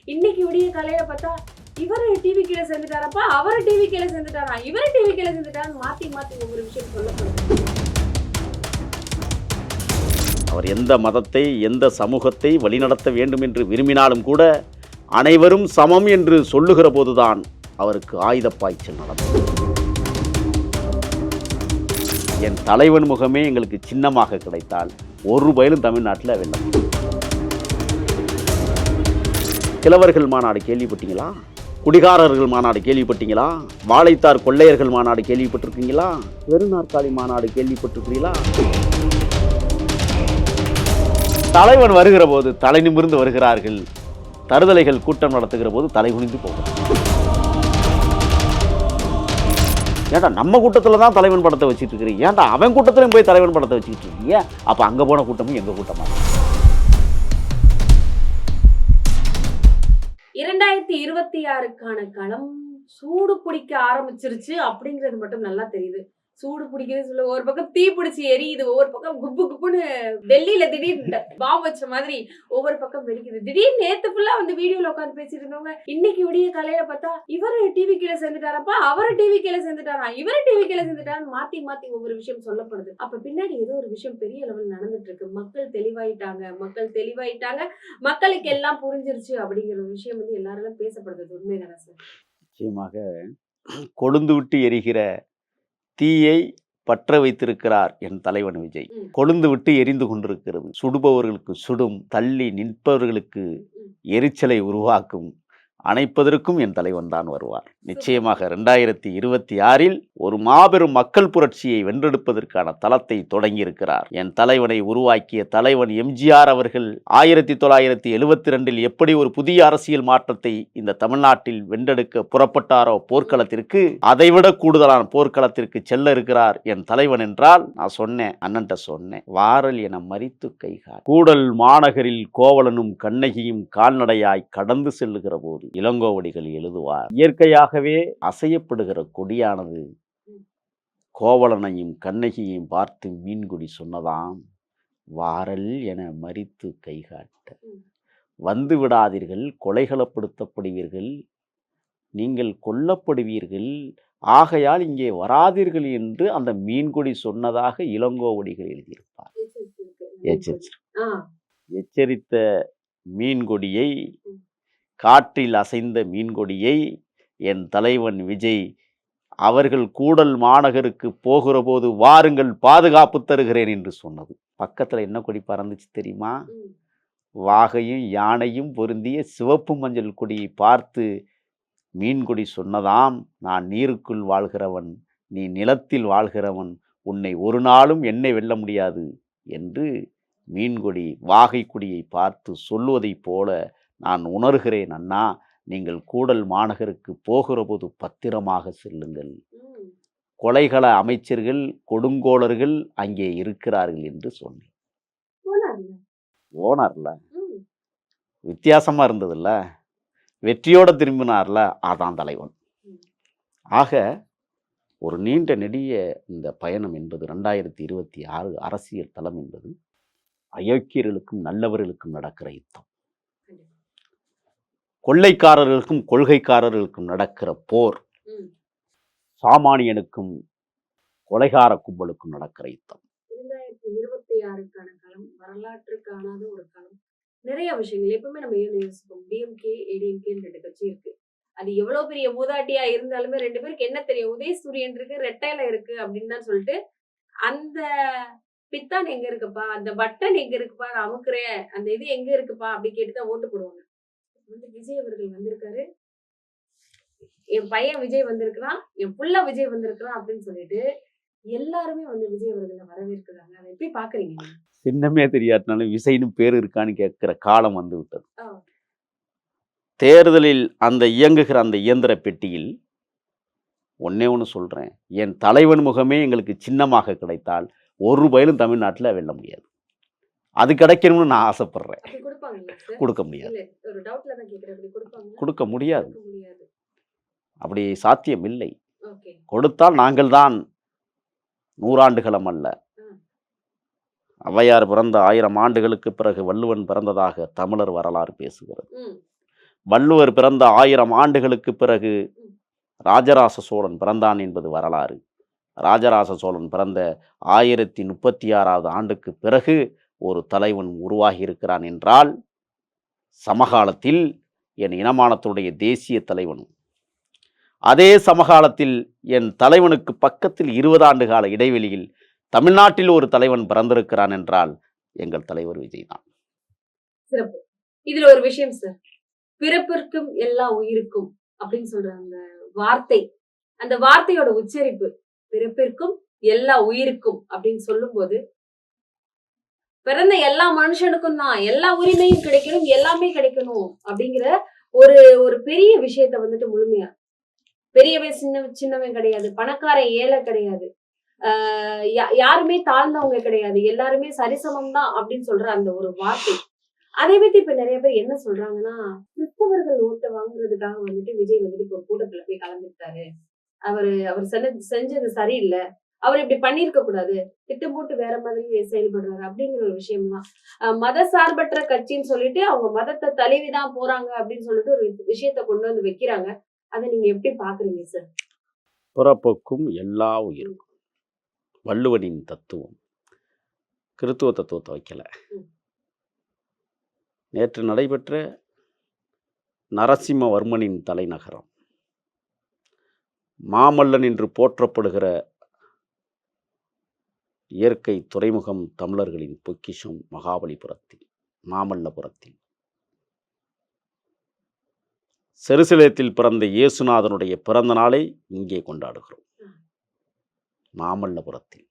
இன்னைக்கு விடிய காலையில பார்த்தா இவரு டிவி கீழே சேர்ந்துட்டாரப்பா, அவரு டிவி கீழே சேர்ந்துட்டாரா, இவரு டிவி கீழே சேர்ந்துட்டாரான்னு மாத்தி மாத்தி ஒவ்வொரு விஷயம் சொல்லப்படுது. அவர் எந்த மதத்தை எந்த சமூகத்தை வழிநடத்த வேண்டும் என்று விரும்பினாலும் கூட அனைவரும் சமம் என்று சொல்லுகிற போதுதான் அவருக்கு ஆயுத பாய்ச்சல் நடந்தது. என் தலைவன் முகமே எங்களுக்கு சின்னமாக கிடைத்தால் ஒரு ரூபாயிலும் தமிழ்நாட்டில் வெல்லம். கிழவர்கள் மாநாடு கேள்விப்பட்டீங்களா? குடிகாரர்கள் மாநாடு கேள்விப்பட்டீங்களா? வாழைத்தார் கொள்ளையர்கள் மாநாடு கேள்விப்பட்டிருக்கீங்களா? பெருநாற்காலி மாநாடு கேள்விப்பட்டிருக்கிறீங்களா? தலைவன் வருகிற போது தலை நிமிர்ந்து வருகிறார்கள், தருதலைகள் கூட்டம் நடத்துகிற போது தலை குனிந்து போகும். ஏன்டா நம்ம கூட்டத்தில் தான் தலைவன் படத்தை வச்சுட்டு இருக்கிறீங்க, ஏன்டா அவன் கூட்டத்திலையும் போய் தலைவன் படத்தை வச்சுக்கிட்டு இருக்கீங்க? அப்போ அங்கே போன கூட்டமும் எங்கள் கூட்டமா? 2026க்கான களம் சூடு பிடிக்க ஆரம்பிச்சிருச்சு அப்படிங்கிறது மட்டும் நல்லா தெரியுது. சூடு பிடிக்குதுன்னு சொல்ல, ஒரு பக்கம் தீ பிடிச்சி எரியுது, ஒவ்வொரு பக்கம் குப்பு குப்புன்னு டெல்லியில திடீர்னு பாம்பு வச்ச மாதிரி ஒவ்வொரு பக்கம் வெடிக்குது. திடீர்னு நேத்து ஃபுல்லா வந்து வீடியோல உட்காந்து பேசிட்டு இருந்தவங்க இன்னைக்கு விடிய காலையில பார்த்தா இவரு டிவி கீழே சேர்ந்துட்டாரப்பா, அவரு டிவி கீழே சேர்ந்துட்டாரா, இவரு டிவி கீழே சேர்ந்துட்டாரான்னு மாத்தி மாத்தி ஒவ்வொரு விஷயம் சொல்லப்படுது. அப்ப பின்னாடி ஏதோ ஒரு விஷயம் பெரிய லெவல் நடந்துட்டு இருக்கு. மக்கள் தெளிவாயிட்டாங்க, மக்களுக்கு எல்லாம் புரிஞ்சிருச்சு அப்படிங்கிற ஒரு விஷயம் வந்து எல்லாரும் பேசப்படுது. உண்மைதானே சார்? நிச்சயமாக கொழுந்து விட்டு எரிகிற தீயை பற்ற வைத்திருக்கிறார் என் தலைவன் விஜய். கொழுந்து விட்டு எரிந்து கொண்டிருக்கிறது. சுடுபவர்களுக்கு சுடும், தள்ளி நிற்பவர்களுக்கு எரிச்சலை உருவாக்கும், அணைப்பதற்கும் என் தலைவன் தான் வருவார். நிச்சயமாக 2026இல் ஒரு மாபெரும் மக்கள் புரட்சியை வென்றெடுப்பதற்கான தளத்தை தொடங்கியிருக்கிறார். என் தலைவனை உருவாக்கிய தலைவன் எம்ஜிஆர் அவர்கள் 1972இல் எப்படி ஒரு புதிய அரசியல் மாற்றத்தை இந்த தமிழ்நாட்டில் வென்றெடுக்க புறப்பட்டாரோ போர்க்களத்திற்கு, அதைவிட கூடுதலான போர்க்களத்திற்கு செல்ல இருக்கிறார் என் தலைவன் என்றால் நான் சொன்னேன், அண்ணன்ட்ட சொன்னேன், வாரல் என மறித்து கைகால். கூடல் மாநகரில் கோவலனும் கண்ணகியும் கால்நடையாய் கடந்து செல்லுகிற போது இளங்கோவடிகள் எழுதுவார், இயற்கையாகவே அசையப்படுகிற கொடியானது கோவலனையும் கண்ணகியையும் பார்த்து மீன்குடி சொன்னதாம், வாரல் என மறித்து கைகாட்ட. வந்து விடாதீர்கள், கொலைகளப்படுத்தப்படுவீர்கள், நீங்கள் கொல்லப்படுவீர்கள், ஆகையால் இங்கே வராதீர்கள் என்று அந்த மீன்கொடி சொன்னதாக இளங்கோவடிகள் எழுதியிருப்பார். எச்சரித்த மீன்கொடியை, காற்றில் அசைந்த மீன்கொடியை என் தலைவன் விஜய் அவர்கள் கூடல் மாநகருக்கு போகிற போது வாருங்கள் பாதுகாப்பு தருகிறேன் என்று சொன்னது. பக்கத்தில் என்ன கொடி பறந்துச்சு தெரியுமா? வாகையும் யானையும் பொருந்திய சிவப்பு மஞ்சள் கொடியை பார்த்து மீன்கொடி சொன்னதாம், நான் நீருக்குள் வாழ்கிறவன், நீ நிலத்தில் வாழ்கிறவன், உன்னை ஒரு நாளும் என்னை வெல்ல முடியாது என்று மீன்கொடி வாகை கொடியை பார்த்து சொல்லுவதைப் போல நான் உணர்கிறேன் அண்ணா, நீங்கள் கூடல் மாநகருக்கு போகிற போது பத்திரமாக செல்லுங்கள், கொலைகள அமைச்சர்கள் கொடுங்கோளர்கள் அங்கே இருக்கிறார்கள் என்று சொன்னேன். ஓனர்ல வித்தியாசமா இருந்ததுல்ல, வெற்றியோட திரும்பினார்ல, அதான் தலைவன். ஆக ஒரு நீண்ட நெடிய இந்த பயணம் என்பது 2026 அரசியல் தளம் என்பது அயோக்கியர்களுக்கும் நல்லவர்களுக்கும் நடக்கிற யுத்தம், கொள்ளைக்காரர்களுக்கும் கொள்கைக்காரர்களுக்கும் நடக்கிற போர், சாமானியனுக்கும் கொலைகார கும்பலுக்கும் நடக்கிற யுத்தம். 2026க்கான களம் வரலாற்று காணாத ஒரு களம். நிறைய விஷயங்கள் எப்பவுமே நம்ம யோசிப்போம், டிஎம்கே ஏடிஎம்கேன்னு 2 கட்சி இருக்கு. அது எவ்வளவு பெரிய மூதாட்டியா இருந்தாலுமே 2 பேருக்கு என்ன தெரியும், உதயசூரியன் இருக்கு, ரெட்டையில இருக்கு அப்படின்னு தான் சொல்லிட்டு அந்த பித்தான் எங்க இருக்குப்பா, அந்த பட்டன் எங்க இருக்குப்பா, நான் அமுக்குறேன், அந்த இது எங்க இருக்குப்பா அப்படி கேட்டுதான் ஓட்டு போடுவாங்க. வந்து விஜய் அவர்கள் வந்திருக்காரு, என் பையன் விஜய் வந்திருக்கிறான், என் புள்ள விஜய் வந்திருக்கிறான் அப்படின்னு சொல்லிட்டு எல்லாருமே வந்து விஜய் அவர்களை வரவேற்கிறாங்க. அதை எப்படி பாக்குறீங்க? சின்னமே தெரியாட்டினாலும் விஜய்னு பேர் இருக்கான்னு கேட்கிற காலம் வந்து விட்டது. தேர்தலில் அந்த இயங்குகிற அந்த இயந்திர பெட்டியில் ஒன்னே ஒன்று சொல்றேன், என் தலைவன் முகமே எங்களுக்கு சின்னமாக கிடைத்தால் ஒரு ரூபாயிலும் தமிழ்நாட்டில் வெல்ல முடியாது. அது கிடைக்கணும்னு நான் ஆசைப்படுறேன். கொடுக்க முடியாது, கொடுக்க முடியாது, அப்படி சாத்தியம் இல்லை. கொடுத்தால் நாங்கள் தான் 100 ஆண்டுகளம் அல்ல, ஔவையார் பிறந்த 1000 ஆண்டுகளுக்கு பிறகு வள்ளுவன் பிறந்ததாக தமிழர் வரலாறு பேசுகிறது. வள்ளுவர் பிறந்த 1000 ஆண்டுகளுக்கு பிறகு ராஜராஜ சோழன் பிறந்தான் என்பது வரலாறு. ராஜராஜ சோழன் பிறந்த 1036வது ஆண்டுக்கு பிறகு ஒரு தலைவன் உருவாகி இருக்கிறான் என்றால், சமகாலத்தில் என் இனமானத்துடைய தேசிய தலைவனும், அதே சமகாலத்தில் என் தலைவனுக்கு பக்கத்தில் 20 ஆண்டு கால இடைவெளியில் தமிழ்நாட்டில் ஒரு தலைவன் பிறந்திருக்கிறான் என்றால் எங்கள் தலைவர் விஜய் தான். சிறப்பு. இதுல ஒரு விஷயம் சார், பிறப்பிற்கும் எல்லா உயிருக்கும் அப்படின்னு சொல்ற அந்த வார்த்தை, அந்த வார்த்தையோட உச்சரிப்பு, பிறப்பிற்கும் எல்லா உயிருக்கும் அப்படின்னு சொல்லும் போது, பிறந்த எல்லா மனுஷனுக்கும் தான் எல்லா உரிமையும் கிடைக்கணும், எல்லாமே கிடைக்கணும் அப்படிங்கிற ஒரு ஒரு பெரிய விஷயத்த வந்துட்டு முழுமையா, பெரியவன் சின்னவன் கிடையாது, பணக்காரன் ஏழை கிடையாது, யாருமே தாழ்ந்தவங்க கிடையாது, எல்லாருமே சரிசமம் தான் அப்படின்னு சொல்ற அந்த ஒரு வார்த்தை. அதை பத்தி இப்ப நிறைய பேர் என்ன சொல்றாங்கன்னா, கிறிஸ்தவர்கள் ஓட்ட வாங்குறதுக்காக வந்துட்டு விஜய் வந்துட்டு ஒரு கூட்டத்துல போய் கலந்துட்டாரு, அவர் செஞ்சது சரியில்லை, அவர் இப்படி பண்ணிருக்க கூடாது, திட்டம் போட்டு வேற மாதிரி செயல்படுறாரு அப்படிங்கிற ஒரு விஷயம்லாம், மத சார்பற்ற கட்சின்னு சொல்லிட்டு அவங்க மதத்தை தழுவிதான் போறாங்க அப்படின்னு சொல்லிட்டு ஒரு விஷயத்த கொண்டு வந்து வைக்கிறாங்க. அதை நீங்க எப்படி பாக்குறீங்க சார்? பிறப்புக்கும் எல்லா உயிருக்கும் வள்ளுவனின் தத்துவம், கிறித்துவ தத்துவத்தை வைக்கல. நேற்று நடைபெற்ற நரசிம்மவர்மனின் தலைநகரம், மாமல்லன் என்று போற்றப்படுகிற இயற்கை துறைமுகம், தமிழர்களின் பொக்கிஷம் மகாபலிபுரத்தில், மாமல்லபுரத்தில், செருசலேத்தில் பிறந்த இயேசுநாதனுடைய பிறந்த நாளை இங்கே கொண்டாடுகிறோம். மாமல்லபுரத்தில்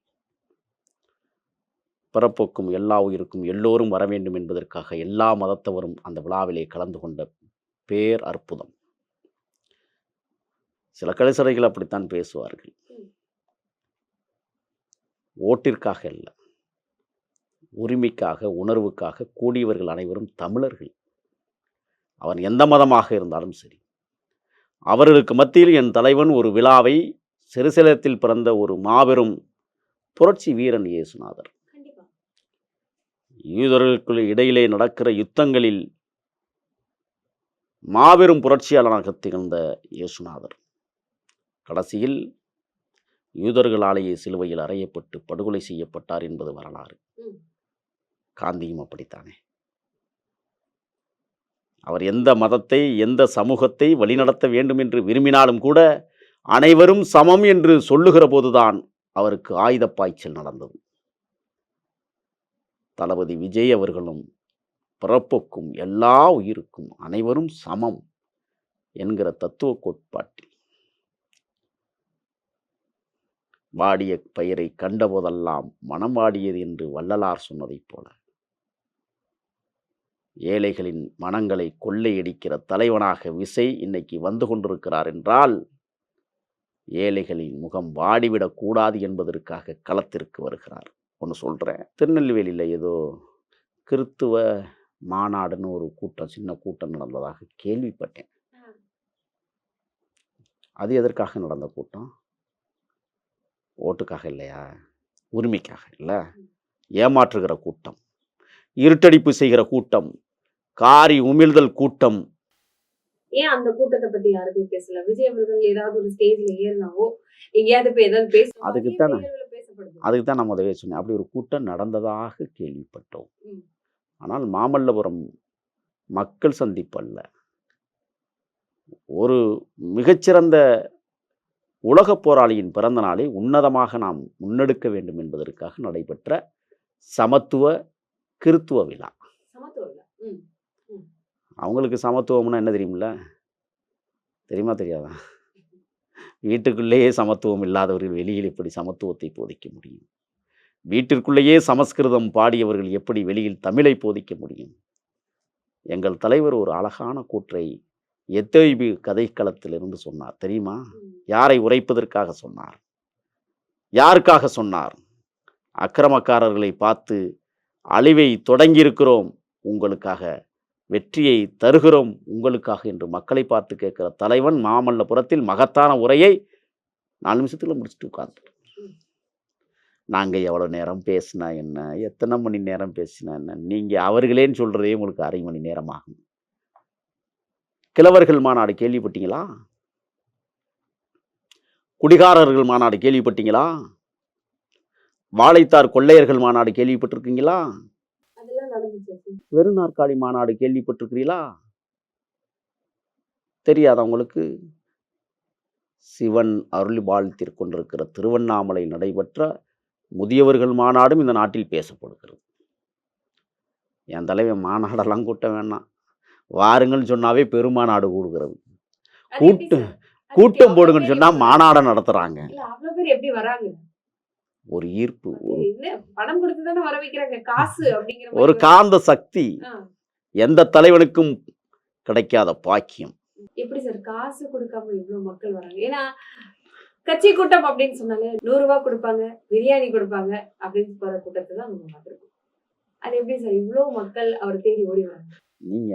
பிறப்புக்கும் எல்லா உயிருக்கும் எல்லோரும் வர வேண்டும் என்பதற்காக எல்லா மதத்தவரும் அந்த விழாவிலே கலந்து கொண்ட பேர் அற்புதம். சில கலைசரைகள் அப்படித்தான் பேசுவார்கள். ஓட்டிற்காக அல்ல, உரிமைக்காக, உணர்வுக்காக கூடியவர்கள் அனைவரும் தமிழர்கள். அவன் எந்த மதமாக இருந்தாலும் சரி. அவர்களுக்கு மத்தியில் என் தலைவன் ஒரு விழாவை, செருசலேத்தில் பிறந்த ஒரு மாபெரும் புரட்சி வீரன் இயேசுநாதர், யூதர்களுக்கு இடையிலே நடக்கிற யுத்தங்களில் மாபெரும் புரட்சியாளராக திகழ்ந்த இயேசுநாதர் கடைசியில் யூதர்களாலேயே சிலுவையில் அறையப்பட்டு படுகொலை செய்யப்பட்டார் என்பது வரலாறு. காந்தியும் அப்படித்தானே. அவர் எந்த மதத்தை, எந்த சமூகத்தை வழிநடத்த வேண்டும் என்று விரும்பினாலும் கூட அனைவரும் சமம் என்று சொல்லுகிற போதுதான் அவருக்கு ஆயுத பாய்ச்சல் நடந்தது. தளபதி விஜய் அவர்களும் பிறப்புக்கும் எல்லா உயிருக்கும் அனைவரும் சமம் என்கிற தத்துவ கோட்பாட்டில், வாடிய பயிரை கண்டபோதெல்லாம் மனம் வாடியது என்று வள்ளலார் சொன்னதைப் போல, ஏழைகளின் மனங்களை கொள்ளையடிக்கிற தலைவனாக விஜய் இன்னைக்கு வந்து கொண்டிருக்கிறார் என்றால், ஏழைகளின் முகம் வாடிவிடக்கூடாது என்பதற்காக களத்திற்கு வருகிறார். ஒன்று சொல்கிறேன், திருநெல்வேலியில் ஏதோ கிறித்துவ மாநாடுன்னு ஒரு கூட்டம், சின்ன கூட்டம் நடந்ததாக கேள்விப்பட்டேன். அது எதற்காக நடந்த கூட்டம்? ஓட்டுக்காக இல்லையா, உரிமைக்காக இல்லை, ஏமாற்றுகிற கூட்டம், இருட்டடிப்பு செய்கிற கூட்டம், காரி உமிழ்தல் கூட்டம். ஏன் அந்த கூட்டத்தை பத்தி யாருமே பேசல? விஜய் அவர்கள் ஏதாவது ஒரு ஸ்டேஜ்ல ஏறினாவோ, எங்கேயாவது போய் ஏதாவது பேசணும், அதுக்கு தான் நான் முதவே சொன்னேன், அப்படி ஒரு கூட்டம் நடந்ததாக கேள்விப்பட்டோம். ஆனால் மாமல்லபுரம் மக்கள் சந்திப்பு அல்ல, ஒரு மிகச்சிறந்த உலக போராளியின் பிறந்த நாளை உன்னதமாக நாம் முன்னெடுக்க வேண்டும் என்பதற்காக நடைபெற்ற சமத்துவ கிறித்துவ விழா. அவங்களுக்கு சமத்துவம்னா என்ன தெரியுமில்ல? தெரியுமா தெரியாதா? வீட்டுக்குள்ளேயே சமத்துவம் இல்லாதவர்கள் வெளியில் எப்படி சமத்துவத்தை போதிக்க முடியும்? வீட்டிற்குள்ளேயே சமஸ்கிருதம் பாடியவர்கள் எப்படி வெளியில் தமிழை போதிக்க முடியும்? எங்கள் தலைவர் ஒரு அழகான கூற்றை எத்தேபி கதைக்களத்திலிருந்து சொன்னார் தெரியுமா? யாரை உரைப்பதற்காக சொன்னார்? யாருக்காக சொன்னார்? அக்கிரமக்காரர்களை பார்த்து அழிவை தொடங்கியிருக்கிறோம் உங்களுக்காக, வெற்றியை தருகிறோம் உங்களுக்காக என்று மக்களை பார்த்து கேட்கிற தலைவன் மாமல்லபுரத்தில் மகத்தான உரையை 4 நிமிஷத்தில் முடிச்சுட்டு உட்கார்ந்து. நாங்கள் எவ்வளோ நேரம் பேசினா என்ன, எத்தனை மணி நேரம் பேசினா என்ன, நீங்கள் அவர்களேன்னு சொல்கிறதே உங்களுக்கு 1/2 மணி நேரம் ஆகும். கிழவர்கள் மாநாடு கேள்விப்பட்டீங்களா? குடிகாரர்கள் மாநாடு கேள்விப்பட்டீங்களா? வாழைத்தார் கொள்ளையர்கள் மாநாடு கேள்விப்பட்டிருக்கீங்களா? அதெல்லாம் நடந்துச்சு. வெறும் நாற்காலி மாநாடு கேள்விப்பட்டிருக்கிறீங்களா? தெரியாதா உங்களுக்கு? சிவன் அருள்பால் கொண்டிருக்கிற திருவண்ணாமலை நடைபெற்ற முதியவர்கள் மாநாடும் இந்த நாட்டில் பேசப்படுகிறது. என் தலைவன் மாநாடெல்லாம் கூட்ட வேணாம், வாருங்கள்னு சொன்னாவே பெருமாநாடு கூடுகிறது. அது எப்படி கூட்டம் சார்? அது எப்படி கூட்டம் அவ்வளவு போடுங்கன்னு பேர் சொன்னா எப்படி வராங்க? மாநாடை நடத்துறாங்க. இல்ல அவ்வளவு பேர் எப்படி வராங்க? ஒரு ஈர்ப்பு, அது என்ன பணம் கொடுத்து தானே வர வைக்கிறாங்க, காசு அப்படிங்கிற ஒரு மாதிரி வரும். காந்த சக்தி, ஆ. எந்த தலைவனுக்கும் கிடைக்காத பாக்கியம். எப்படி சார் காசு கொடுக்காம இவ்வளவு மக்கள் வராங்க? ஏன்னா கட்சி கூட்டம் அப்படின்னு சொன்னாலே 100 ரூபாய் கொடுப்பாங்க, பிரியாணி கொடுப்பாங்க அப்படின்னு போற கூட்டத்தை தான் நம்ம பார்த்திருக்கோம். அது எப்படி சார் இவ்வளவு மக்கள் அவர் தேடி ஓடி வராங்க? நீங்க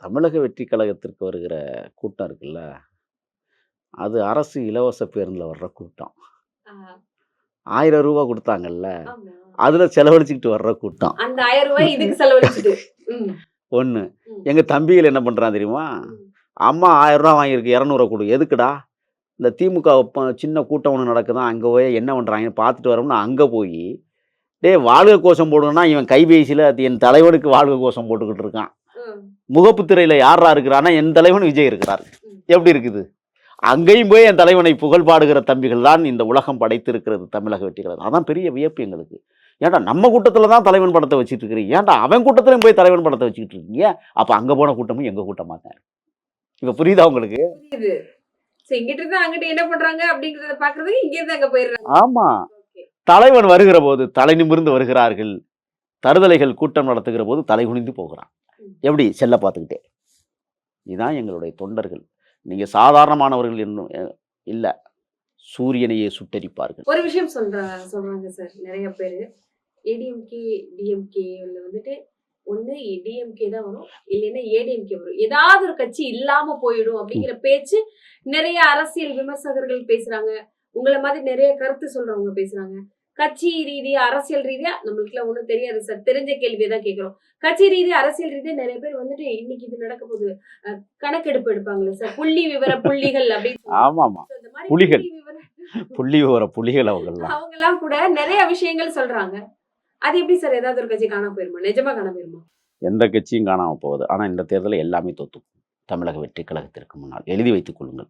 தமிழக வெற்றி கழகத்திற்கு வருகிற கூட்டம் இருக்குல்ல, அது அரசு இலவச பேருந்துல வர்ற கூட்டம். ஆ, 1000 ரூபாய் கொடுத்தாங்கல்ல, ஆமா. அதுல செலவழிச்சுக்கிட்டு வர்ற கூட்டம். அந்த 1000 ரூபாய் இதுக்கு செலவழிச்சுட்டு. ம், ஒண்ணு. ம், எங்க தம்பிகள் என்ன பண்றான் தெரியுமா? ம். அம்மா 1000 ரூபா வாங்கியிருக்கு, 200 கொடு. எதுக்குடா? இந்த திமுக சின்ன கூட்டம் ஒன்று நடக்குதான், அங்கே போய் என்ன பண்ணுறாங்கன்னு பார்த்துட்டு வரோம்னா அங்கே போய் டேய் வாழ்க கோஷம் போடுங்கன்னா இவன் கைபேசியில் அது என் தலைவனுக்கு வாழ்க கோஷம் போட்டுக்கிட்டு இருக்கான். ம், முகப்பு திரையில் யாரா இருக்கிறான்னா என் தலைவன் விஜய் இருக்கிறார். ம். எப்படி இருக்குது? அங்கேயும் போய் என் தலைவனை புகழ் பாடுகிற தம்பிகள் தான் இந்த உலகம் படைத்திருக்கிறது தமிழக வெற்றி கழகம். அதான் பெரிய வியப்பு எங்களுக்கு. ஏன்டா நம்ம கூட்டத்தில் தான் தலைவன் படத்தை வச்சுட்டு இருக்கிறீங்க, ஏன்டா அவன் கூட்டத்திலையும் போய் தலைவன் படத்தை வச்சுக்கிட்டு இருக்கீங்க? அப்போ அங்கே போன கூட்டமும் எங்கள் கூட்டமாக தான். இப்போ புரியுதா உங்களுக்கு? புரியுது. சோ இங்கிட்ட இருந்து அங்கிட்ட என்ன பண்றாங்க அப்படிங்கறத பாக்குறதுக்கு இங்க இருந்து அங்க போயிடுறாங்க. ஆமாம். ஓகே. தலைவன் வருகிற போது தலை நிமிர்ந்து வருகிறார்கள், தருதலைகள் கூட்டம் நடத்துகிற போது தலை குனிந்து போகிறான். எப்படி? செல்ல பார்த்துக்கிட்டே. இதுதான் எங்களுடைய தொண்டர்கள். நீங்கள் சாதாரணமானவர்கள் இன்னும் இல்லை, சூரியனையே சுட்டரிப்பார்கள். ஒரு விஷயம் சொல்றாங்க சார் நிறைய பேரு, ஏடிஎம்கே டிஎம்கேல வந்துட்டு ஒண்ணு டிஎம்கே தான் வரும், இல்லைன்னா ஏடிஎம்கே வரும், ஏதாவது ஒரு கட்சி இல்லாம போயிடும் அப்படிங்கிற பேச்சு நிறைய அரசியல் விமர்சகர்கள் பேசுறாங்க. உங்களை மாதிரி நிறைய கருத்து சொல்றவங்க பேசுறாங்க. கட்சி ரீதியா அரசியல் ரீதியா நம்மளுக்கு எல்லாம் ஒண்ணும் தெரியாது சார், தெரிஞ்ச கேள்வியை தான் கேட்கிறோம். கட்சி ரீதியா அரசியல் ரீதியா நிறைய பேர் வந்துட்டு இன்னைக்கு இது நடக்க போகுது, கணக்கெடுப்பு எடுப்பாங்களே சார், புள்ளி விவர புள்ளிகள் அப்படின்னு சொல்லுவாங்க. ஆமாம், So, இந்த மாதிரி புலிகள். புள்ளி விவர புள்ளி விவர புலிகள் அவங்கெல்லாம். அவங்க எல்லாம் கூட நிறைய விஷயங்கள் சொல்றாங்க. அது எப்படி சார் ஏதாவது ஒரு கட்சி காணாம போயிருமா? நிஜமா காணாம போயிருமா? எந்த கட்சியும் காணாமல் போகுது. ஆனால் இந்த தேர்தலில் எல்லாமே தோத்து தமிழக வெற்றி கழகத்திற்கு முன்னால் எழுதி வைத்துக் கொள்ளுங்கள்.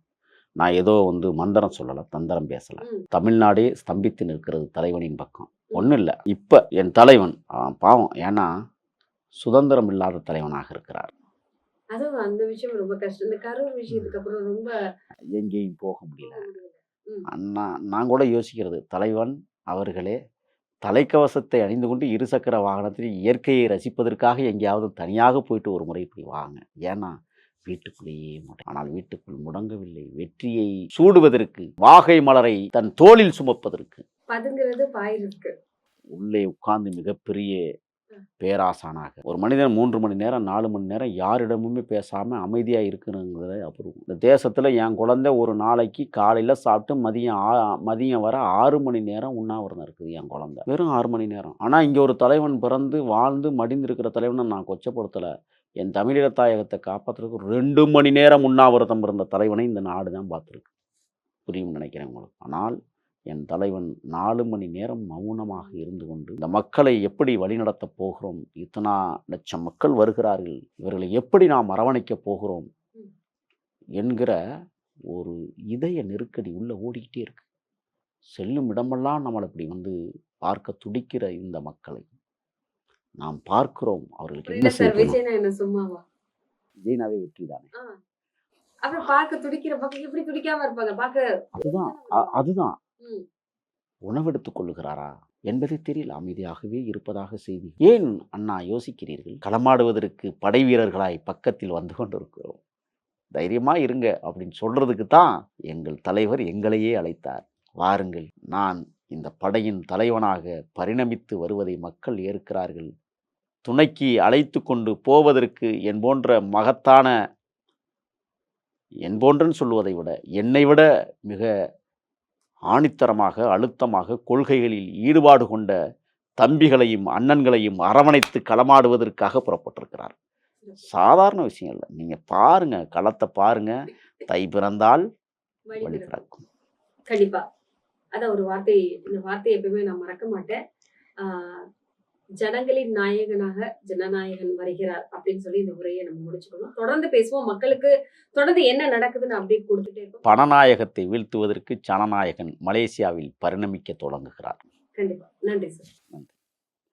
நான் ஏதோ மந்திரம் சொல்லலை, தந்திரம் பேசலை. ம். தமிழ்நாடே ஸ்தம்பித்து நிற்கிறது தலைவனின் பக்கம். ஒன்றும் இல்லை, இப்போ என் தலைவன் பாவம், ஏன்னா சுதந்திரம் இல்லாத தலைவனாக இருக்கிறார். அதுவும் அந்த விஷயம் ரொம்ப கஷ்டம். இந்த கரூர் விஷயத்துக்கு அப்புறம் ரொம்ப எங்கேயும் போக முடியல. ம். அண்ணா நான் கூட யோசிக்கிறது, தலைவன் அவர்களே தலைக்கவசத்தை அணிந்து கொண்டு இருசக்கர வாகனத்தில் இயற்கையை ரசிப்பதற்காக எங்கேயாவது தனியாக போயிட்டு ஒரு முறை போய் வாங்க. ஏன்னா வீட்டுக்குள்ளேயே ஆனால் வீட்டுக்குள் முடங்கவில்லை. வெற்றியை சூடுவதற்கு, வாகை மலரை தன் தோளில் சுமப்பதற்கு பதுங்கிறது பாயிருக்கு. உள்ளே உட்கார்ந்து மிகப்பெரிய பேராசானாக ஒரு மனிதன் 3 மணி நேரம் 4 மணி நேரம் யாரிடமுமே பேசாமல் அமைதியாக இருக்கணுங்கிறத அப்புறம் இந்த தேசத்தில் என் குழந்தை ஒரு நாளைக்கு காலையில் சாப்பிட்டு மதியம் வர 6 மணி நேரம் உண்ணாவிரதம் இருக்குது என் குழந்தை, வெறும் 6 மணி நேரம். ஆனால் இங்கே ஒரு தலைவன் பிறந்து வாழ்ந்து மடிந்திருக்கிற தலைவனை நான் கொச்சப்படுத்தலை. என் தமிழீழ தாயகத்தை காப்பாற்றுறதுக்கு 2 மணி நேரம் உண்ணாவிரதம் இருந்த தலைவனை இந்த நாடு தான் பார்த்துருக்கு. புரியும் நினைக்கிறேன் உங்களுக்கு. ஆனால் என் தலைவன் 4 மணி நேரம் மௌனமாக இருந்து கொண்டு இந்த மக்களை எப்படி வழிநடத்தப் போகிறோம், இத்தனை லட்சம் மக்கள் வருகிறார்கள், இவர்களை எப்படி நாம் அரவணைக்கப் போகிறோம் என்கிற ஒரு இதய நெருக்கடி உள்ள ஓடிக்கிட்டே இருக்கு. செல்லும் இடமெல்லாம் நம்மளை இப்படி பார்க்க துடிக்கிற இந்த மக்களை நாம் பார்க்கிறோம். அவர்களுக்கு என்ன சார் செய்யணும்? விஜய்னா என்ன சும்மாவா? விஜய்னாவே வெற்றி தானே. அப்புறம் பார்க்க துடிக்கிற பக்கம் எப்படி துடிக்காம இருப்பாங்க? அதுதான் ம். உணவெடுத்துக் கொள்ளுகிறாரா என்பதே தெரியல. அமைதியாகவே இருப்பதாக செய்தி. ஏன் அண்ணா யோசிக்கிறீர்கள்? களமாடுவதற்கு படை வீரர்களாய் பக்கத்தில் வந்து கொண்டிருக்கிறோம், தைரியமா இருங்க அப்படின்னு சொல்றதுக்கு தான் எங்கள் தலைவர் எங்களையே அழைத்தார். வாருங்கள், நான் இந்த படையின் தலைவனாக பரிணமித்து வருவதை மக்கள் ஏற்கிறார்கள். துணைக்கு அழைத்து கொண்டு போவதற்கு என் போன்றன்னு சொல்வதை விட என்னை விட மிக ஆணித்தரமாக அழுத்தமாக கொள்கைகளில் ஈடுபாடு கொண்ட தம்பிகளையும் அண்ணன்களையும் அரவணைத்து களமாடுவதற்காக புறப்பட்டிருக்கிறார். சாதாரண விஷயம் இல்லை. நீங்கள் பாருங்க, களத்தை பாருங்க. தை பிறந்தால் வழி வழி பிறக்கும். பிறக்கும். கண்டிப்பா. அதான் ஒரு வார்த்தை, இந்த வார்த்தையை எப்பவுமே நான் மறக்க மாட்டேன். ஆஹ் ஜனங்களின் நாயகனாக ஜனநாயகன் வருகிறார் அப்படின்னு சொல்லி இந்த உரையை நம்ம முடிச்சுக்கணும். தொடர்ந்து பேசுவோம். மக்களுக்கு தொடர்ந்து என்ன நடக்குதுன்னு அப்டேட் கொடுத்துட்டே இருப்போம். பணநாயகத்தை வீழ்த்துவதற்கு ஜனநாயகன் மலேசியாவில் பரிணமிக்க தொடங்குகிறார். கண்டிப்பா. நன்றி சார். நன்றி.